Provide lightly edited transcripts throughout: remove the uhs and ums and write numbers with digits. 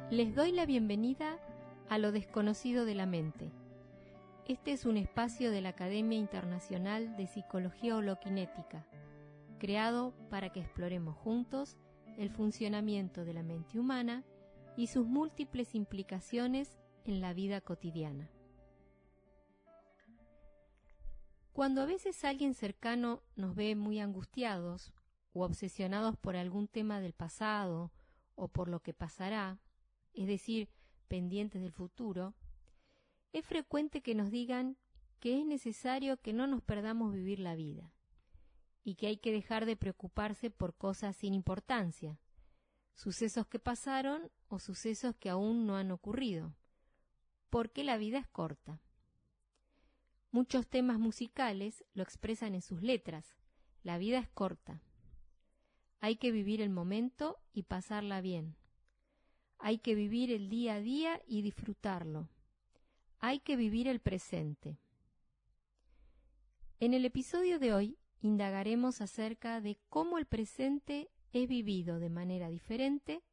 Les doy la bienvenida a Lo desconocido de la mente. Este es un espacio de la Academia Internacional de Psicología Holokinética, creado para que exploremos juntos el funcionamiento de la mente humana y sus múltiples implicaciones en la vida cotidiana. Cuando a veces alguien cercano nos ve muy angustiados o obsesionados por algún tema del pasado o por lo que pasará, es decir, pendientes del futuro, es frecuente que nos digan que es necesario que no nos perdamos vivir la vida y que hay que dejar de preocuparse por cosas sin importancia, sucesos que pasaron o sucesos que aún no han ocurrido, porque la vida es corta. Muchos temas musicales lo expresan en sus letras. La vida es corta. Hay que vivir el momento y pasarla bien. Hay que vivir el día a día y disfrutarlo. Hay que vivir el presente. En el episodio de hoy indagaremos acerca de cómo el presente es vivido de manera diferente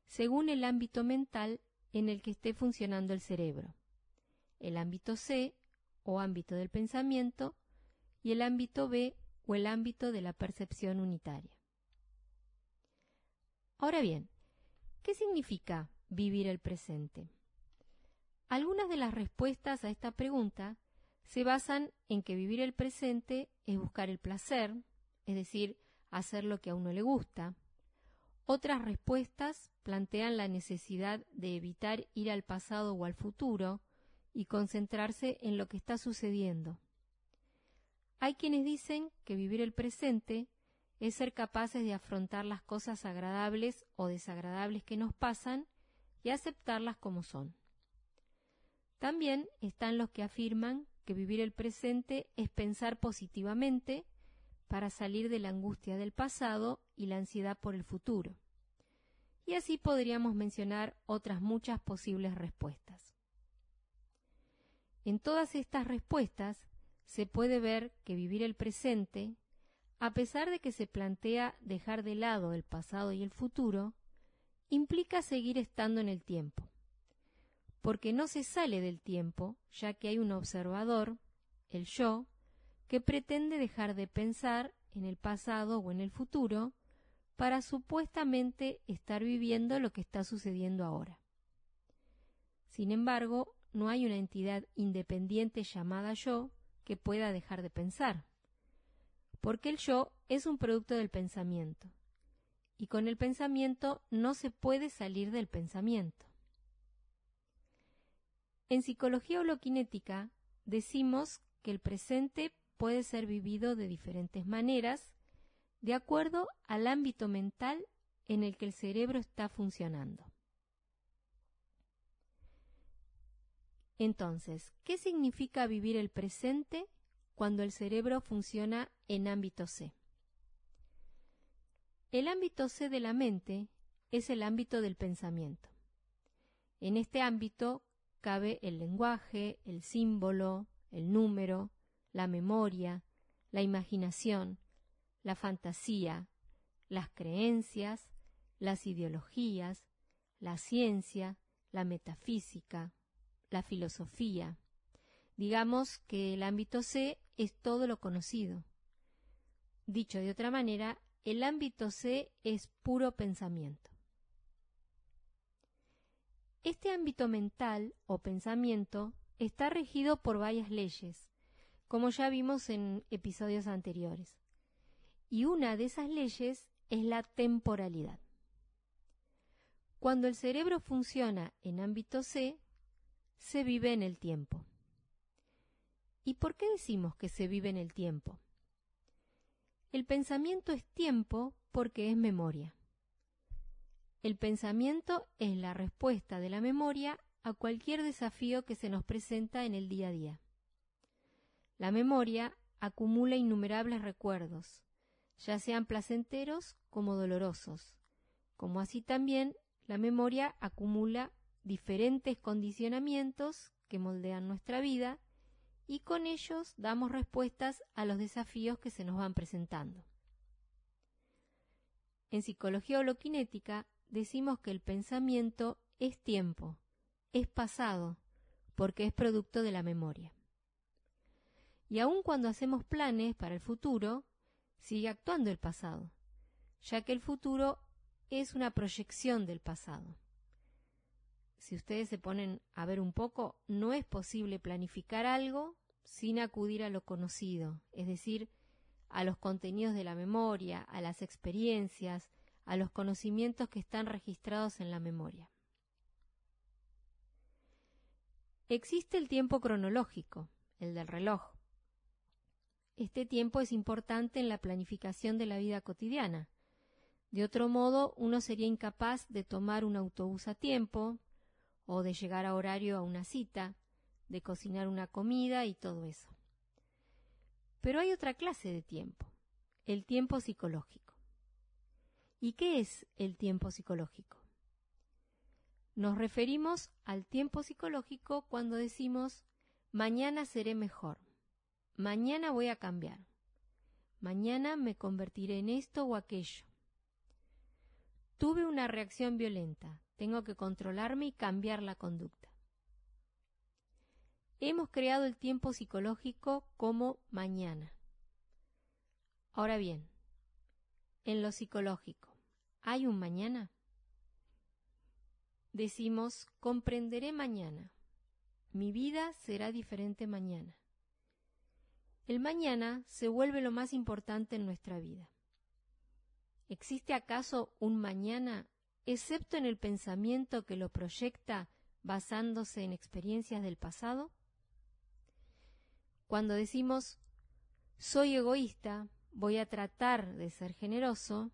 según el ámbito mental en el que esté funcionando el cerebro, el ámbito C o ámbito del pensamiento y el ámbito B o el ámbito de la percepción unitaria. Ahora bien, ¿qué significa vivir el presente? Algunas de las respuestas a esta pregunta se basan en que vivir el presente es buscar el placer, es decir, hacer lo que a uno le gusta. Otras respuestas plantean la necesidad de evitar ir al pasado o al futuro y concentrarse en lo que está sucediendo. Hay quienes dicen que vivir el presente es ser capaces de afrontar las cosas agradables o desagradables que nos pasan y aceptarlas como son. También están los que afirman que vivir el presente es pensar positivamente para salir de la angustia del pasado y la ansiedad por el futuro. Y así podríamos mencionar otras muchas posibles respuestas. En todas estas respuestas se puede ver que vivir el presente, a pesar de que se plantea dejar de lado el pasado y el futuro, implica seguir estando en el tiempo, porque no se sale del tiempo, ya que hay un observador, el yo, que pretende dejar de pensar en el pasado o en el futuro para supuestamente estar viviendo lo que está sucediendo ahora. Sin embargo, no hay una entidad independiente llamada yo que pueda dejar de pensar, porque el yo es un producto del pensamiento, y con el pensamiento no se puede salir del pensamiento. En psicología holokinética decimos que el presente puede ser vivido de diferentes maneras de acuerdo al ámbito mental en el que el cerebro está funcionando. Entonces, ¿qué significa vivir el presente cuando el cerebro funciona en ámbito C? El ámbito C de la mente es el ámbito del pensamiento. En este ámbito cabe el lenguaje, el símbolo, el número, la memoria, la imaginación, la fantasía, las creencias, las ideologías, la ciencia, la metafísica, la filosofía. Digamos que el ámbito C es todo lo conocido. Dicho de otra manera, el ámbito C es puro pensamiento. Este ámbito mental o pensamiento está regido por varias leyes, como ya vimos en episodios anteriores. Y una de esas leyes es la temporalidad. Cuando el cerebro funciona en ámbito C, se vive en el tiempo. ¿Y por qué decimos que se vive en el tiempo? El pensamiento es tiempo porque es memoria. El pensamiento es la respuesta de la memoria a cualquier desafío que se nos presenta en el día a día. La memoria acumula innumerables recuerdos, ya sean placenteros como dolorosos, como así también la memoria acumula diferentes condicionamientos que moldean nuestra vida y con ellos damos respuestas a los desafíos que se nos van presentando. En psicología holokinética decimos que el pensamiento es tiempo, es pasado, porque es producto de la memoria. Y aun cuando hacemos planes para el futuro, sigue actuando el pasado, ya que el futuro es una proyección del pasado. Si ustedes se ponen a ver un poco, no es posible planificar algo sin acudir a lo conocido, es decir, a los contenidos de la memoria, a las experiencias, a los conocimientos que están registrados en la memoria. Existe el tiempo cronológico, el del reloj. Este tiempo es importante en la planificación de la vida cotidiana. De otro modo, uno sería incapaz de tomar un autobús a tiempo, o de llegar a horario a una cita, de cocinar una comida y todo eso. Pero hay otra clase de tiempo, el tiempo psicológico. ¿Y qué es el tiempo psicológico? Nos referimos al tiempo psicológico cuando decimos, mañana seré mejor, mañana voy a cambiar, mañana me convertiré en esto o aquello. Tuve una reacción violenta, tengo que controlarme y cambiar la conducta. Hemos creado el tiempo psicológico como mañana. Ahora bien, en lo psicológico, ¿hay un mañana? Decimos, comprenderé mañana. Mi vida será diferente mañana. El mañana se vuelve lo más importante en nuestra vida. ¿Existe acaso un mañana, excepto en el pensamiento que lo proyecta basándose en experiencias del pasado? Cuando decimos, soy egoísta, voy a tratar de ser generoso,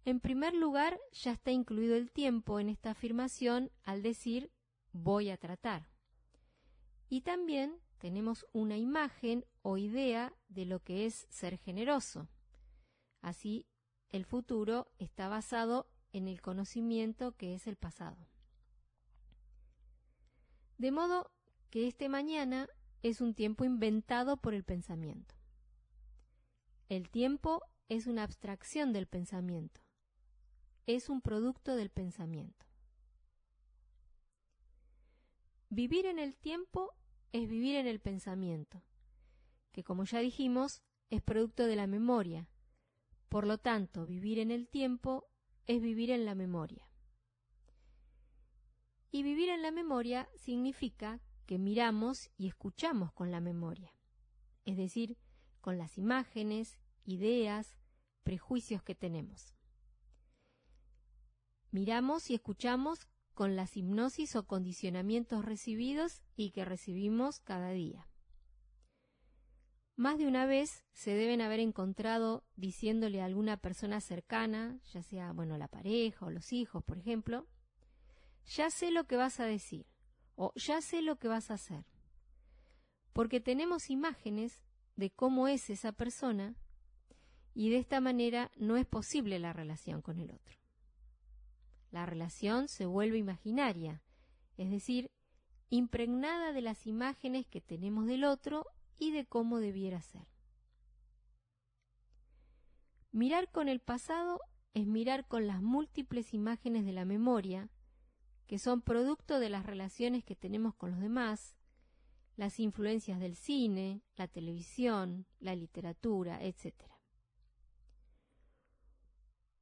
en primer lugar, ya está incluido el tiempo en esta afirmación al decir voy a tratar. Y también tenemos una imagen o idea de lo que es ser generoso. Así, el futuro está basado en el conocimiento que es el pasado. De modo que este mañana es un tiempo inventado por el pensamiento. El tiempo es una abstracción del pensamiento. Es un producto del pensamiento. Vivir en el tiempo es vivir en el pensamiento, que como ya dijimos, es producto de la memoria. Por lo tanto, vivir en el tiempo es vivir en la memoria. Y vivir en la memoria significa que miramos y escuchamos con la memoria, es decir, con las imágenes, ideas, prejuicios que tenemos. Miramos y escuchamos con las hipnosis o condicionamientos recibidos y que recibimos cada día. Más de una vez se deben haber encontrado diciéndole a alguna persona cercana, ya sea, la pareja o los hijos, por ejemplo, ya sé lo que vas a decir o ya sé lo que vas a hacer. Porque tenemos imágenes de cómo es esa persona y de esta manera no es posible la relación con el otro. La relación se vuelve imaginaria, es decir, impregnada de las imágenes que tenemos del otro y de cómo debiera ser. Mirar con el pasado es mirar con las múltiples imágenes de la memoria, que son producto de las relaciones que tenemos con los demás, las influencias del cine, la televisión, la literatura, etc.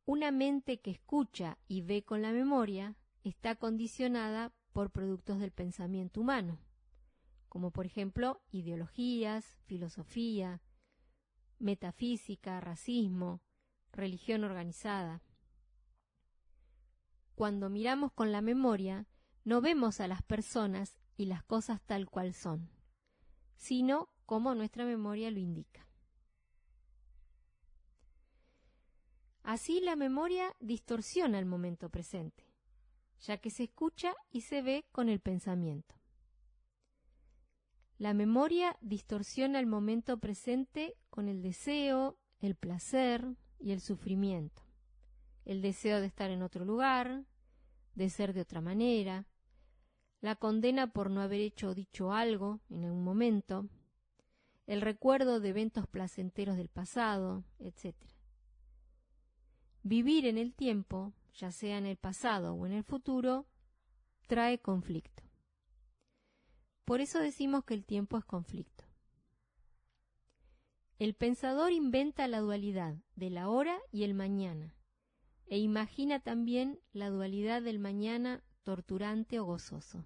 Una mente que escucha y ve con la memoria está condicionada por productos del pensamiento humano, como por ejemplo ideologías, filosofía, metafísica, racismo, religión organizada. Cuando miramos con la memoria, no vemos a las personas y las cosas tal cual son, sino como nuestra memoria lo indica. Así la memoria distorsiona el momento presente, ya que se escucha y se ve con el pensamiento. La memoria distorsiona el momento presente con el deseo, el placer y el sufrimiento. El deseo de estar en otro lugar, de ser de otra manera, la condena por no haber hecho o dicho algo en algún momento, el recuerdo de eventos placenteros del pasado, etc. Vivir en el tiempo, ya sea en el pasado o en el futuro, trae conflicto. Por eso decimos que el tiempo es conflicto. El pensador inventa la dualidad del ahora y el mañana, e imagina también la dualidad del mañana torturante o gozoso.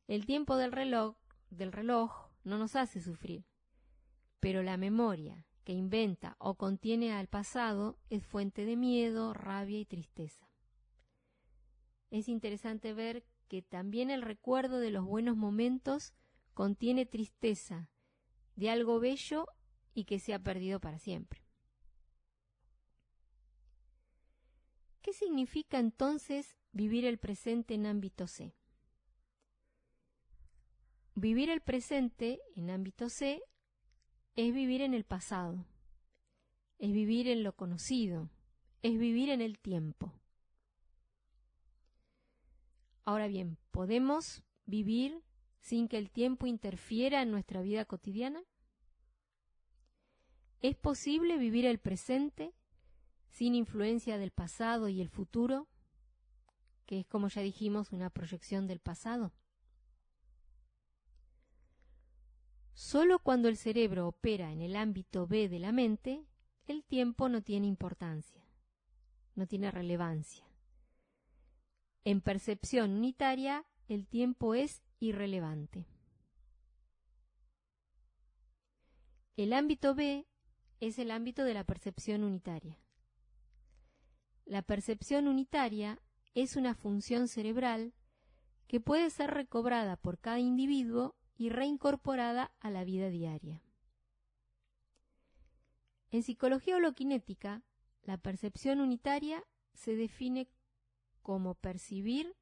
El tiempo del reloj no nos hace sufrir, pero la memoria que inventa o contiene al pasado es fuente de miedo, rabia y tristeza. Es interesante ver que también el recuerdo de los buenos momentos contiene tristeza de algo bello y que se ha perdido para siempre. ¿Qué significa entonces vivir el presente en ámbito C? Vivir el presente en ámbito C es vivir en el pasado, es vivir en lo conocido, es vivir en el tiempo. Ahora bien, ¿podemos vivir sin que el tiempo interfiera en nuestra vida cotidiana? ¿Es posible vivir el presente sin influencia del pasado y el futuro, que es, como ya dijimos, una proyección del pasado? Solo cuando el cerebro opera en el ámbito B de la mente, el tiempo no tiene importancia, no tiene relevancia. En percepción unitaria, el tiempo es irrelevante. El ámbito B es el ámbito de la percepción unitaria. La percepción unitaria es una función cerebral que puede ser recobrada por cada individuo y reincorporada a la vida diaria. En psicología holoquinética, la percepción unitaria se define como percibir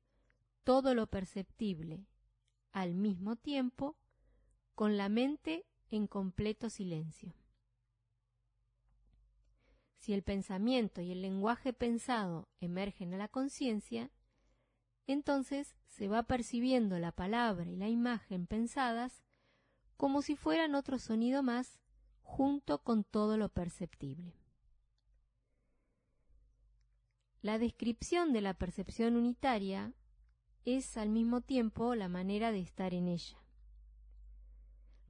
todo lo perceptible al mismo tiempo con la mente en completo silencio. Si el pensamiento y el lenguaje pensado emergen a la conciencia, entonces se va percibiendo la palabra y la imagen pensadas como si fueran otro sonido más junto con todo lo perceptible. La descripción de la percepción unitaria es al mismo tiempo la manera de estar en ella.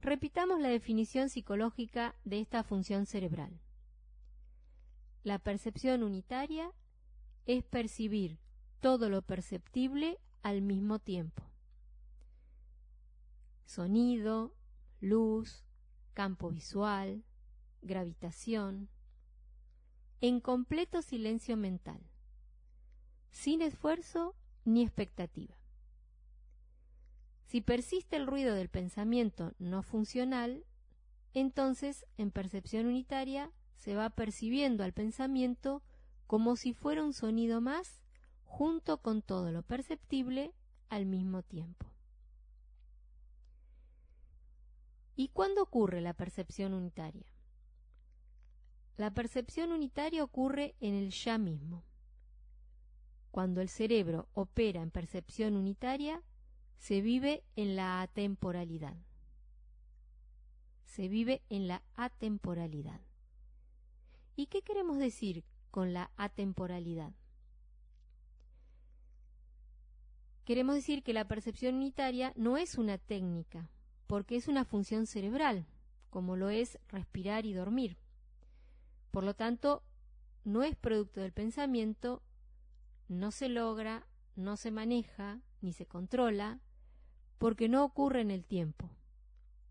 Repitamos la definición psicológica de esta función cerebral. La percepción unitaria es percibir todo lo perceptible al mismo tiempo. Sonido, luz, campo visual, gravitación, en completo silencio mental, sin esfuerzo ni expectativa. Si persiste el ruido del pensamiento no funcional, entonces en percepción unitaria se va percibiendo al pensamiento como si fuera un sonido más junto con todo lo perceptible al mismo tiempo. ¿Y cuándo ocurre la percepción unitaria? La percepción unitaria ocurre en el ya mismo. Cuando el cerebro opera en percepción unitaria, se vive en la atemporalidad. Se vive en la atemporalidad. ¿Y qué queremos decir con la atemporalidad? Queremos decir que la percepción unitaria no es una técnica, porque es una función cerebral, como lo es respirar y dormir. Por lo tanto, no es producto del pensamiento, no se logra, no se maneja, ni se controla, porque no ocurre en el tiempo,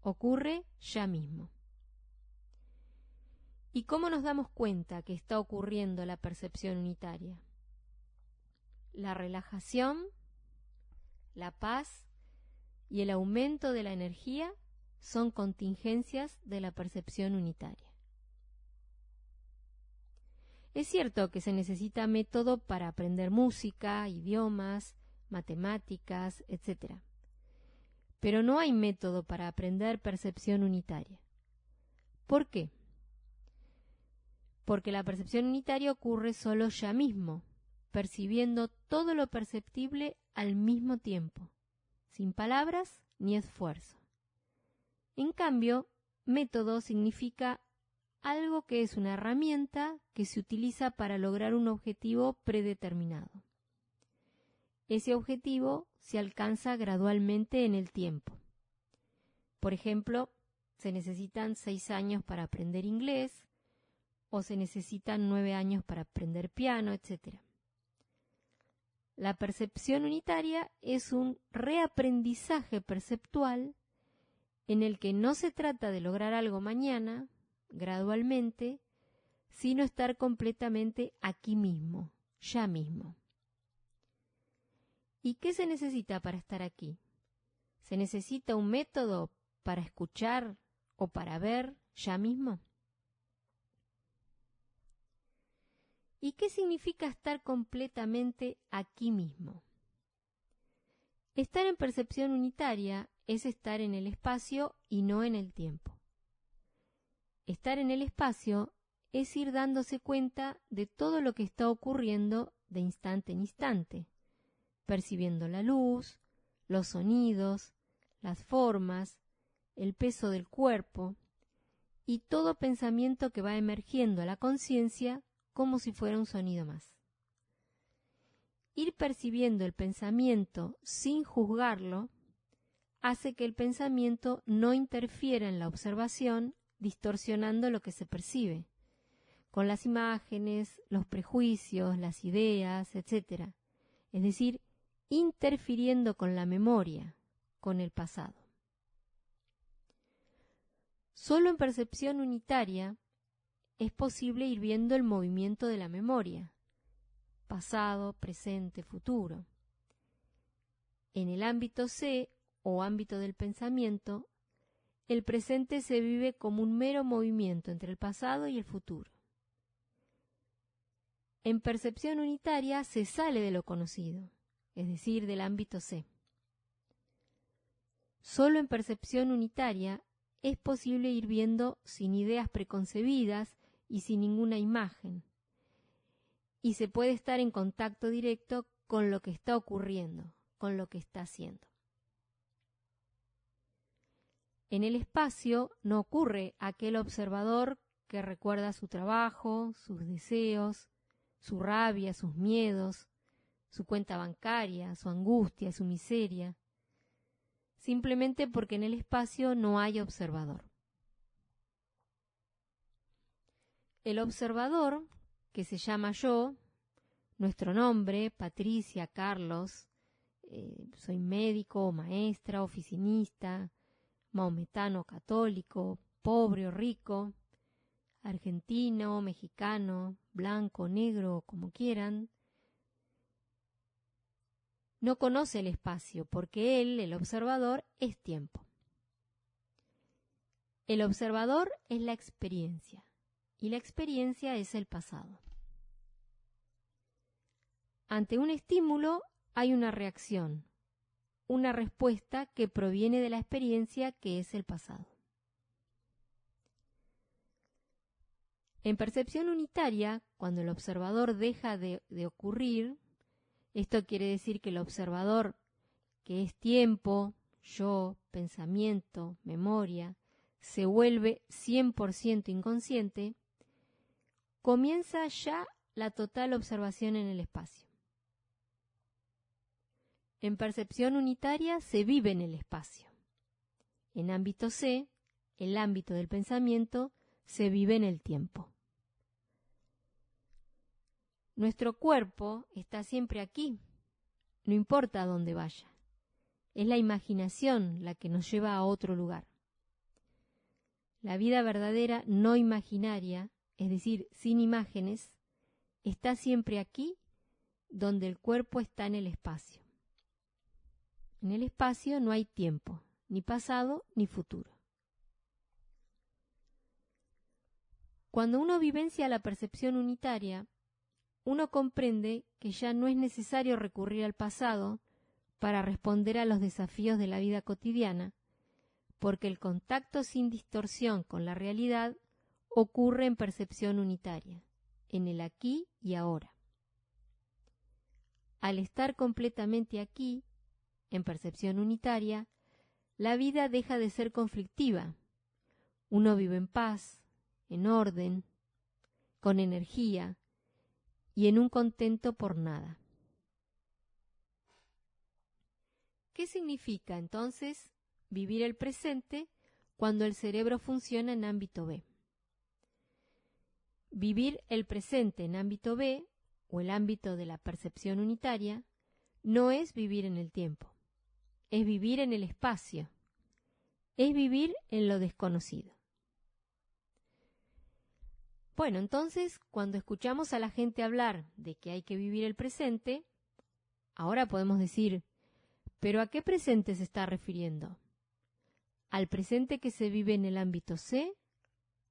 ocurre ya mismo. ¿Y cómo nos damos cuenta que está ocurriendo la percepción unitaria? La relajación, la paz y el aumento de la energía son contingencias de la percepción unitaria. Es cierto que se necesita método para aprender música, idiomas, matemáticas, etc. Pero no hay método para aprender percepción unitaria. ¿Por qué? Porque la percepción unitaria ocurre solo ya mismo, percibiendo todo lo perceptible al mismo tiempo, sin palabras ni esfuerzo. En cambio, método significa algo que es una herramienta que se utiliza para lograr un objetivo predeterminado. ese objetivo se alcanza gradualmente en el tiempo. Por ejemplo, se necesitan 6 años para aprender inglés, o se necesitan 9 años para aprender piano, etc. La percepción unitaria es un reaprendizaje perceptual en el que no se trata de lograr algo mañana, gradualmente, sino estar completamente aquí mismo, ya mismo. ¿Y qué se necesita para estar aquí? ¿Se necesita un método para escuchar o para ver ya mismo? ¿Y qué significa estar completamente aquí mismo? Estar en percepción unitaria es estar en el espacio y no en el tiempo. Estar en el espacio es ir dándose cuenta de todo lo que está ocurriendo de instante en instante, percibiendo la luz, los sonidos, las formas, el peso del cuerpo y todo pensamiento que va emergiendo a la conciencia como si fuera un sonido más. Ir percibiendo el pensamiento sin juzgarlo hace que el pensamiento no interfiera en la observación, distorsionando lo que se percibe, con las imágenes, los prejuicios, las ideas, etc. Es decir, interfiriendo con la memoria, con el pasado. Solo en percepción unitaria es posible ir viendo el movimiento de la memoria, pasado, presente, futuro. En el ámbito C, o ámbito del pensamiento, el presente se vive como un mero movimiento entre el pasado y el futuro. En percepción unitaria se sale de lo conocido, es decir, del ámbito C. Solo en percepción unitaria es posible ir viendo sin ideas preconcebidas y sin ninguna imagen, y se puede estar en contacto directo con lo que está ocurriendo, con lo que está haciendo. En el espacio no ocurre aquel observador que recuerda su trabajo, sus deseos, su rabia, sus miedos, su cuenta bancaria, su angustia, su miseria, simplemente porque en el espacio no hay observador. El observador, que se llama yo, nuestro nombre, Patricia, Carlos, soy médico, maestra, oficinista, maometano, católico, pobre o rico, argentino, mexicano, blanco, negro, como quieran, no conoce el espacio porque él, el observador, es tiempo. El observador es la experiencia y la experiencia es el pasado. Ante un estímulo hay una reacción, una respuesta que proviene de la experiencia que es el pasado. En percepción unitaria, cuando el observador deja de ocurrir, esto quiere decir que el observador, que es tiempo, yo, pensamiento, memoria, se vuelve 100% inconsciente, comienza ya la total observación en el espacio. En percepción unitaria se vive en el espacio. En ámbito C, el ámbito del pensamiento, se vive en el tiempo. Nuestro cuerpo está siempre aquí, no importa a dónde vaya. Es la imaginación la que nos lleva a otro lugar. La vida verdadera no imaginaria, es decir, sin imágenes, está siempre aquí, donde el cuerpo está en el espacio. En el espacio no hay tiempo, ni pasado ni futuro. Cuando uno vivencia la percepción unitaria, uno comprende que ya no es necesario recurrir al pasado para responder a los desafíos de la vida cotidiana, porque el contacto sin distorsión con la realidad ocurre en percepción unitaria, en el aquí y ahora. Al estar completamente aquí, en percepción unitaria, la vida deja de ser conflictiva. Uno vive en paz, en orden, con energía y en un contento por nada. ¿Qué significa entonces vivir el presente cuando el cerebro funciona en ámbito B? Vivir el presente en ámbito B, o el ámbito de la percepción unitaria, no es vivir en el tiempo, es vivir en el espacio, es vivir en lo desconocido. Bueno, entonces, cuando escuchamos a la gente hablar de que hay que vivir el presente, ahora podemos decir, ¿pero a qué presente se está refiriendo? ¿Al presente que se vive en el ámbito C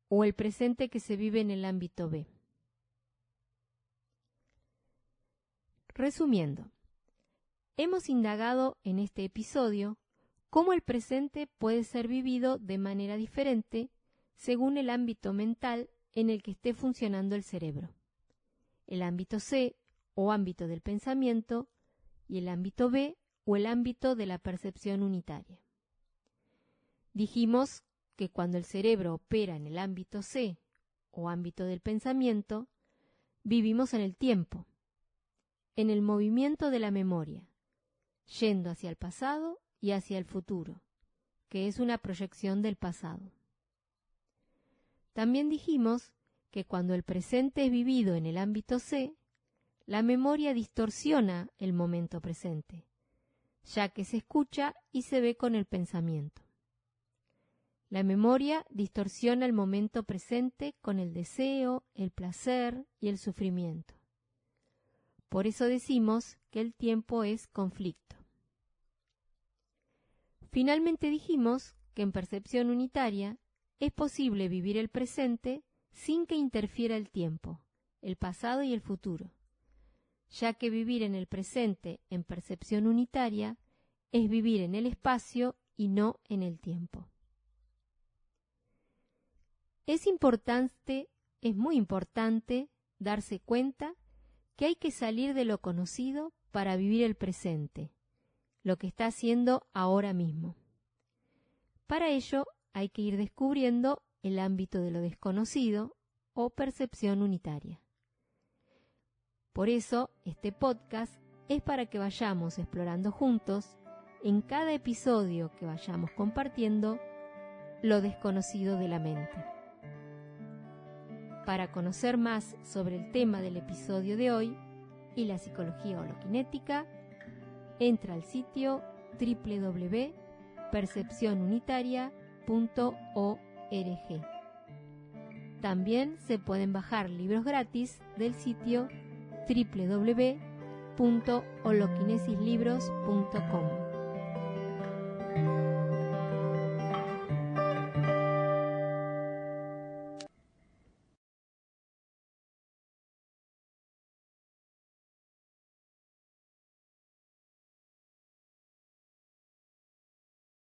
o el presente que se vive en el ámbito B? Resumiendo, hemos indagado en este episodio cómo el presente puede ser vivido de manera diferente según el ámbito mental en el que esté funcionando el cerebro, el ámbito C o ámbito del pensamiento y el ámbito B o el ámbito de la percepción unitaria. Dijimos que cuando el cerebro opera en el ámbito C o ámbito del pensamiento, vivimos en el tiempo, en el movimiento de la memoria, yendo hacia el pasado y hacia el futuro, que es una proyección del pasado. También dijimos que cuando el presente es vivido en el ámbito C, la memoria distorsiona el momento presente, ya que se escucha y se ve con el pensamiento. La memoria distorsiona el momento presente con el deseo, el placer y el sufrimiento. Por eso decimos que el tiempo es conflicto. Finalmente dijimos que en percepción unitaria es posible vivir el presente sin que interfiera el tiempo, el pasado y el futuro, ya que vivir en el presente en percepción unitaria es vivir en el espacio y no en el tiempo. Es muy importante darse cuenta que hay que salir de lo conocido para vivir el presente, lo que está haciendo ahora mismo. Para ello hay que ir descubriendo el ámbito de lo desconocido o percepción unitaria. Por eso, este podcast es para que vayamos explorando juntos, en cada episodio que vayamos compartiendo, lo desconocido de la mente. Para conocer más sobre el tema del episodio de hoy y la psicología holoquinética, entra al sitio www.percepcionunitaria.org. También se pueden bajar libros gratis del sitio www.holokinesislibros.com.